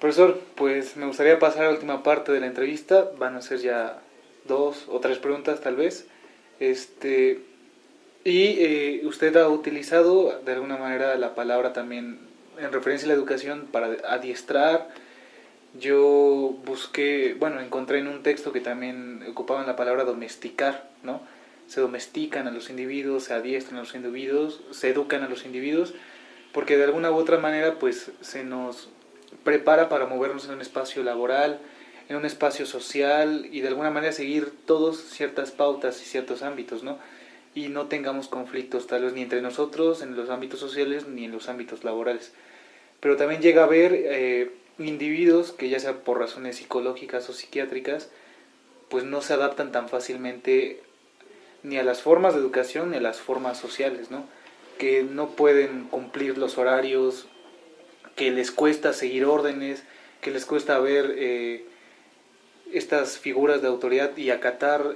Profesor, pues me gustaría pasar a la última parte de la entrevista. Van a ser ya 2 o 3 preguntas tal vez. Este, usted ha utilizado de alguna manera la palabra también en referencia a la educación para adiestrar. Yo busqué, bueno, encontré en un texto que también ocupaban la palabra domesticar, ¿no? Se domestican a los individuos, se adiestran a los individuos, se educan a los individuos, porque de alguna u otra manera pues se nos prepara para movernos en un espacio laboral, en un espacio social y de alguna manera seguir todos ciertas pautas y ciertos ámbitos, ¿no? Y no tengamos conflictos tal vez ni entre nosotros en los ámbitos sociales ni en los ámbitos laborales. Pero también llega a haber individuos que ya sea por razones psicológicas o psiquiátricas, pues no se adaptan tan fácilmente ni a las formas de educación ni a las formas sociales, ¿no? Que no pueden cumplir los horarios, que les cuesta seguir órdenes, que les cuesta ver estas figuras de autoridad y acatar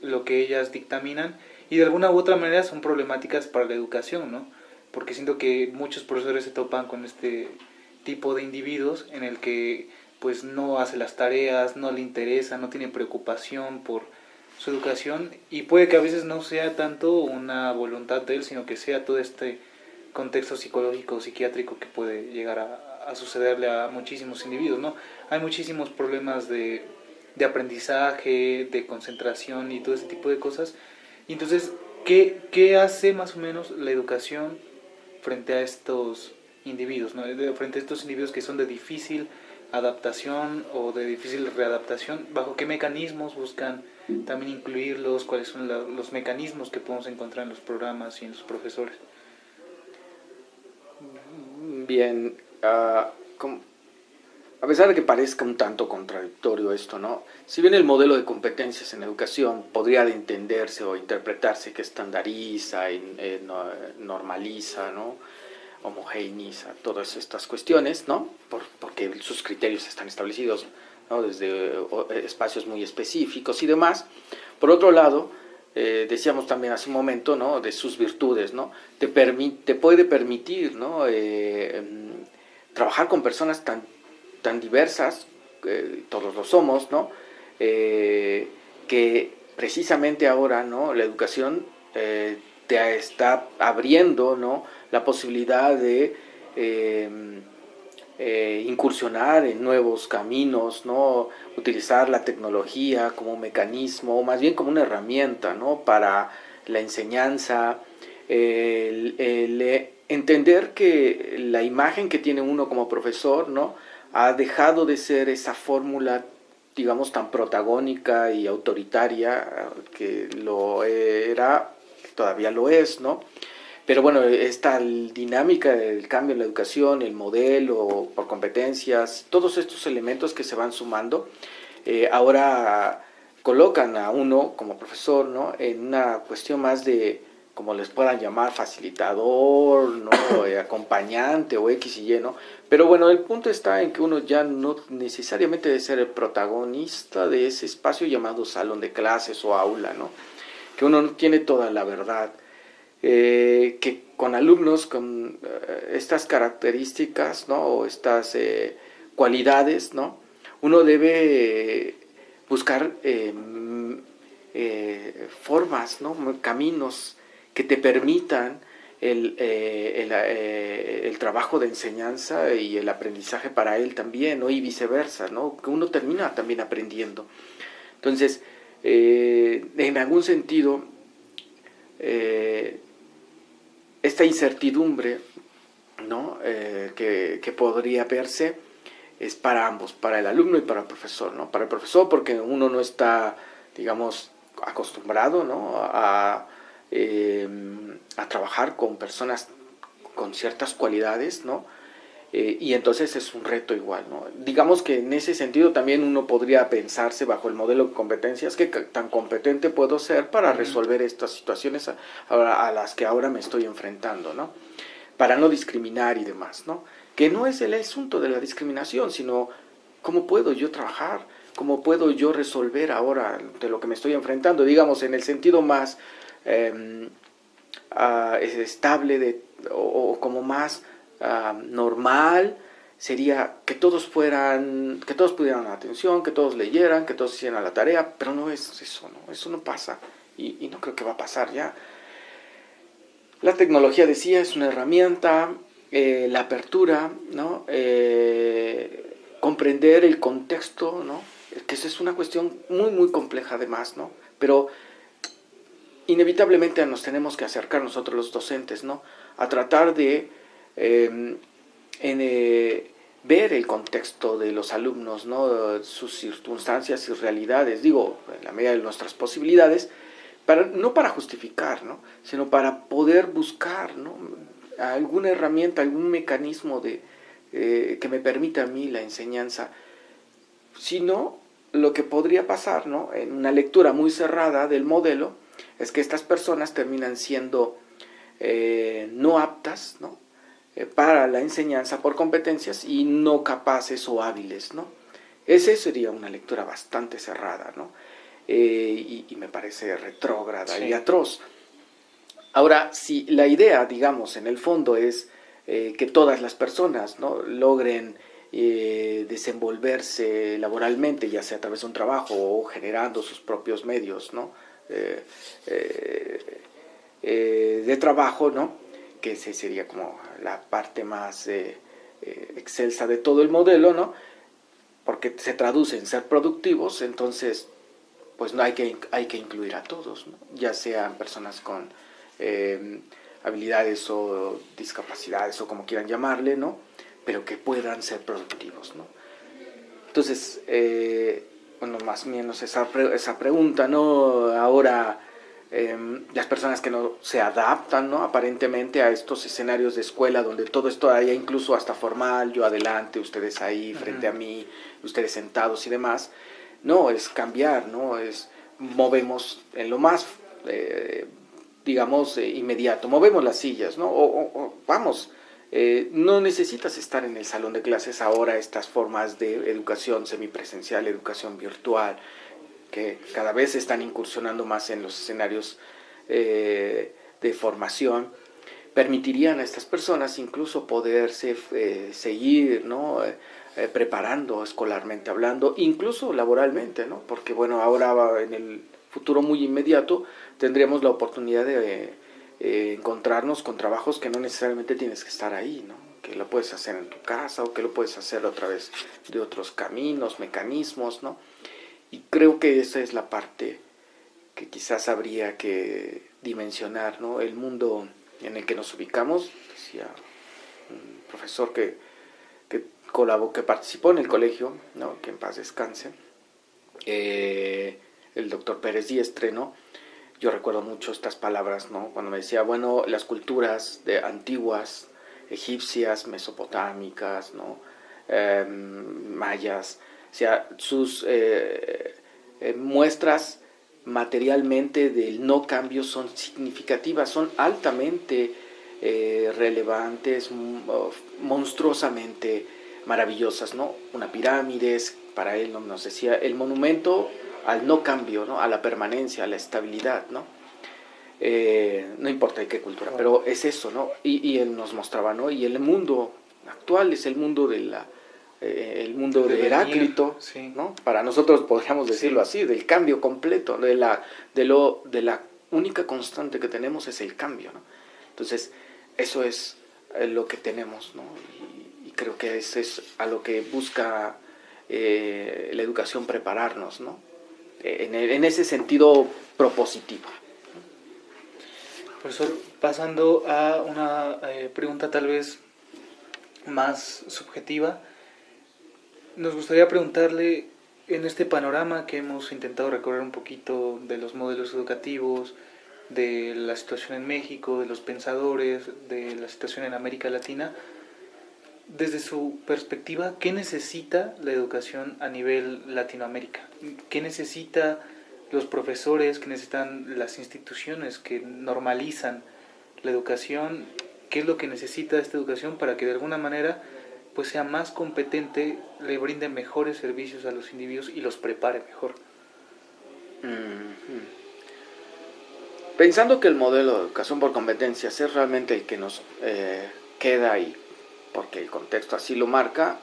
lo que ellas dictaminan, y de alguna u otra manera son problemáticas para la educación, ¿no? Porque siento que muchos profesores se topan con este tipo de individuos en el que pues no hace las tareas, no le interesa, no tiene preocupación por su educación, y puede que a veces no sea tanto una voluntad de él, sino que sea todo este contexto psicológico, psiquiátrico que puede llegar a sucederle a muchísimos individuos, ¿no? Hay muchísimos problemas de aprendizaje, de concentración y todo ese tipo de cosas. Y entonces, ¿qué hace más o menos la educación frente a estos individuos, ¿no? Frente a estos individuos que son de difícil adaptación o de difícil readaptación? ¿Bajo qué mecanismos buscan también incluirlos? ¿Cuáles son los mecanismos que podemos encontrar en los programas y en los profesores? Bien, a pesar de que parezca un tanto contradictorio esto, ¿no? Si bien el modelo de competencias en educación podría entenderse o interpretarse que estandariza, normaliza, ¿no? Homogeneiza todas estas cuestiones, ¿no? Porque sus criterios están establecidos, ¿no? Desde espacios muy específicos y demás. Por otro lado, decíamos también hace un momento, ¿no? De sus virtudes, ¿no? Te puede permitir, ¿no? Trabajar con personas tan diversas, todos lo somos, ¿no? Que precisamente ahora, ¿no? La educación te está abriendo, ¿no? La posibilidad de incursionar en nuevos caminos, ¿no? Utilizar la tecnología como un mecanismo, o más bien como una herramienta, ¿no? Para la enseñanza, entender que la imagen que tiene uno como profesor, ¿no? Ha dejado de ser esa fórmula, digamos, tan protagónica y autoritaria que lo era, que todavía lo es, ¿no? Pero bueno, esta dinámica del cambio en la educación, el modelo por competencias, todos estos elementos que se van sumando, ahora colocan a uno como profesor, ¿no? En una cuestión más de, como les puedan llamar, facilitador, ¿no? Acompañante o X y Y, ¿no? Pero bueno, el punto está en que uno ya no necesariamente debe ser el protagonista de ese espacio llamado salón de clases o aula, ¿no? Que uno no tiene toda la verdad. Que con alumnos con estas características, ¿no? O estas cualidades, ¿no? Uno debe buscar formas, ¿no? Caminos que te permitan el trabajo de enseñanza y el aprendizaje para él también, ¿no? Y viceversa, ¿no? Que uno termina también aprendiendo. Entonces, en algún sentido, esta incertidumbre, ¿no? Que podría verse es para ambos, para el alumno y para el profesor, ¿no? Para el profesor porque uno no está, digamos, acostumbrado, ¿no? a trabajar con personas con ciertas cualidades, ¿no? Y entonces es un reto igual, ¿no? Digamos que en ese sentido también uno podría pensarse bajo el modelo de competencias, qué tan competente puedo ser para resolver estas situaciones a las que ahora me estoy enfrentando, ¿no? Para no discriminar y demás, ¿no? Que no es el asunto de la discriminación, sino cómo puedo yo trabajar, cómo puedo yo resolver ahora de lo que me estoy enfrentando, digamos, en el sentido más estable o como más normal sería que todos pudieran dar atención, que todos leyeran, que todos hicieran la tarea, pero no es eso, ¿no? Eso no pasa y no creo que va a pasar ya. La tecnología, decía, es una herramienta, la apertura, ¿no? Comprender el contexto, ¿no? Que esa es una cuestión muy, muy compleja además, ¿no? Pero inevitablemente nos tenemos que acercar nosotros los docentes, ¿no? A tratar de ver el contexto de los alumnos, ¿no? Sus circunstancias y realidades, digo, en la medida de nuestras posibilidades, no para justificar, ¿no? Sino para poder buscar, ¿no? Alguna herramienta, algún mecanismo que me permita a mí la enseñanza. Si no, lo que podría pasar, ¿no? En una lectura muy cerrada del modelo es que estas personas terminan siendo no aptas, ¿no? Para la enseñanza por competencias y no capaces o hábiles, ¿no? Esa sería una lectura bastante cerrada, ¿no? Y me parece retrógrada, sí, y atroz. Ahora, si la idea, digamos, en el fondo es que todas las personas, ¿no? logren desenvolverse laboralmente, ya sea a través de un trabajo o generando sus propios medios, ¿no? De trabajo, ¿no? Que esa sería como la parte más excelsa de todo el modelo, ¿no? Porque se traduce en ser productivos, entonces pues no hay que incluir a todos, ¿no? Ya sean personas con habilidades o discapacidades o como quieran llamarle, ¿no? Pero que puedan ser productivos, ¿no? Entonces, bueno, más o menos esa pregunta, ¿no? Ahora, las personas que no se adaptan, ¿no? Aparentemente a estos escenarios de escuela donde todo esto haya incluso hasta formal, yo adelante, ustedes ahí frente a mí, ustedes sentados y demás. No, es cambiar, ¿no? Movemos en lo más, digamos, inmediato, movemos las sillas, ¿no? Vamos, no necesitas estar en el salón de clases ahora, estas formas de educación semipresencial, educación virtual, que cada vez están incursionando más en los escenarios de formación, permitirían a estas personas incluso poderse seguir, ¿no? Preparando escolarmente hablando, incluso laboralmente, ¿no? Porque bueno, ahora en el futuro muy inmediato tendríamos la oportunidad de encontrarnos con trabajos que no necesariamente tienes que estar ahí, ¿no? Que lo puedes hacer en tu casa o que lo puedes hacer a través de otros caminos, mecanismos, ¿no? Y creo que esa es la parte que quizás habría que dimensionar, ¿no? El mundo en el que nos ubicamos, decía un profesor que participó en el colegio, ¿no? Que en paz descanse, el doctor Pérez Diestre, ¿no? Yo recuerdo mucho estas palabras, ¿no? Cuando me decía, bueno, las culturas antiguas, egipcias, mesopotámicas, ¿no? Mayas, o sea, sus muestras materialmente del no cambio son significativas, son altamente relevantes, monstruosamente maravillosas, ¿no? Una pirámide es, para él nos decía, el monumento al no cambio, ¿no? A la permanencia, a la estabilidad, ¿no? No importa de qué cultura, pero es eso, ¿no? Y él nos mostraba, ¿no? Y el mundo actual es el mundo de Heráclito, sí, ¿no? Para nosotros podríamos decirlo así, del cambio completo, de la única constante que tenemos es el cambio, ¿no? Entonces, eso es lo que tenemos, ¿no? Y creo que eso es a lo que busca la educación prepararnos, ¿no? En ese sentido propositivo. Profesor, pasando a una pregunta tal vez más subjetiva, nos gustaría preguntarle, en este panorama que hemos intentado recorrer un poquito de los modelos educativos, de la situación en México, de los pensadores, de la situación en América Latina, desde su perspectiva, ¿qué necesita la educación a nivel Latinoamérica? ¿Qué necesita los profesores, qué necesitan las instituciones que normalizan la educación? ¿Qué es lo que necesita esta educación para que de alguna manera pues sea más competente, le brinde mejores servicios a los individuos y los prepare mejor? Pensando que el modelo de educación por competencias es realmente el que nos queda y porque el contexto así lo marca,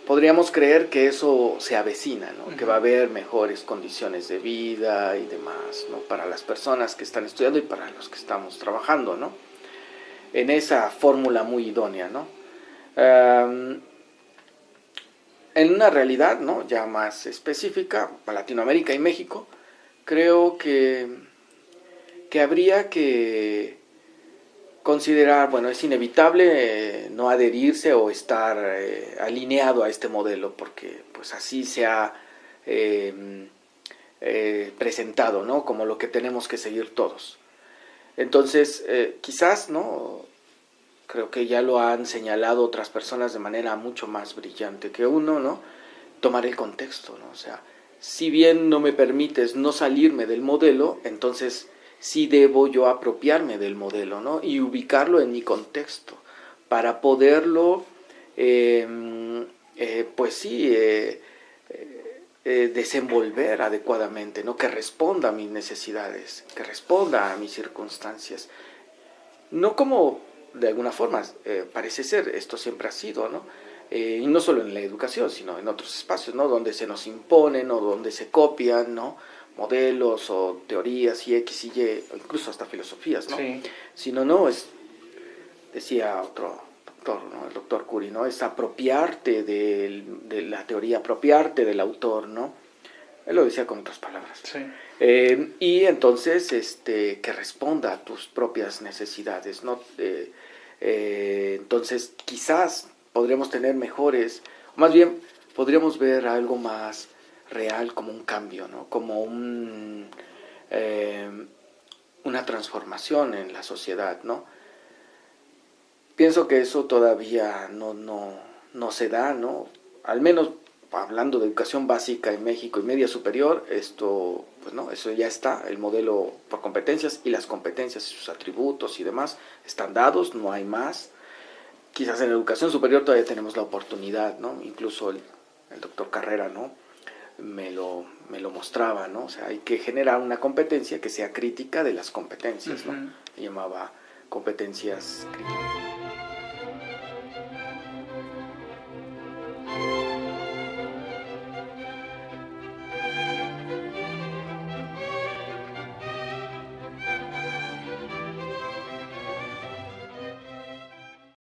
podríamos creer que eso se avecina, ¿no? Que va a haber mejores condiciones de vida y demás, ¿no? Para las personas que están estudiando y para los que estamos trabajando, ¿no? En esa fórmula muy idónea, ¿no? En una realidad, ¿no?, ya más específica, para Latinoamérica y México, creo que habría que considerar, bueno, es inevitable no adherirse o estar alineado a este modelo, porque pues así se ha presentado, ¿no?, como lo que tenemos que seguir todos. Entonces, quizás, ¿no?, creo que ya lo han señalado otras personas de manera mucho más brillante que uno, ¿no?, tomar el contexto, ¿no? O sea, si bien no me permites no salirme del modelo, entonces sí debo yo apropiarme del modelo, ¿no?, y ubicarlo en mi contexto para poderlo, pues sí, desenvolver adecuadamente, ¿no?, que responda a mis necesidades, que responda a mis circunstancias. No como, de alguna forma, parece ser, esto siempre ha sido, ¿no? Y no solo en la educación, sino en otros espacios, ¿no?, donde se nos imponen o donde se copian, ¿no?, modelos o teorías y X y Y, o incluso hasta filosofías, ¿no? Sí. Sino, no, es, decía otro doctor, ¿no?, el doctor Curie, ¿no?, es apropiarte de la teoría, apropiarte del autor, ¿no? Él lo decía con otras palabras. Sí. Y entonces, que responda a tus propias necesidades, ¿no? Entonces, quizás podríamos tener mejores, más bien podríamos ver algo más real como un cambio, ¿no?, como una transformación en la sociedad, ¿no? Pienso que eso todavía no se da, ¿no? Al menos hablando de educación básica en México y media superior, esto, pues no, eso ya está, el modelo por competencias, y las competencias y sus atributos y demás están dados, no hay más. Quizás en educación superior todavía tenemos la oportunidad, ¿no? Incluso el doctor Carrera, ¿no?, me lo mostraba, ¿no? O sea, hay que generar una competencia que sea crítica de las competencias, ¿no? Le llamaba competencias críticas.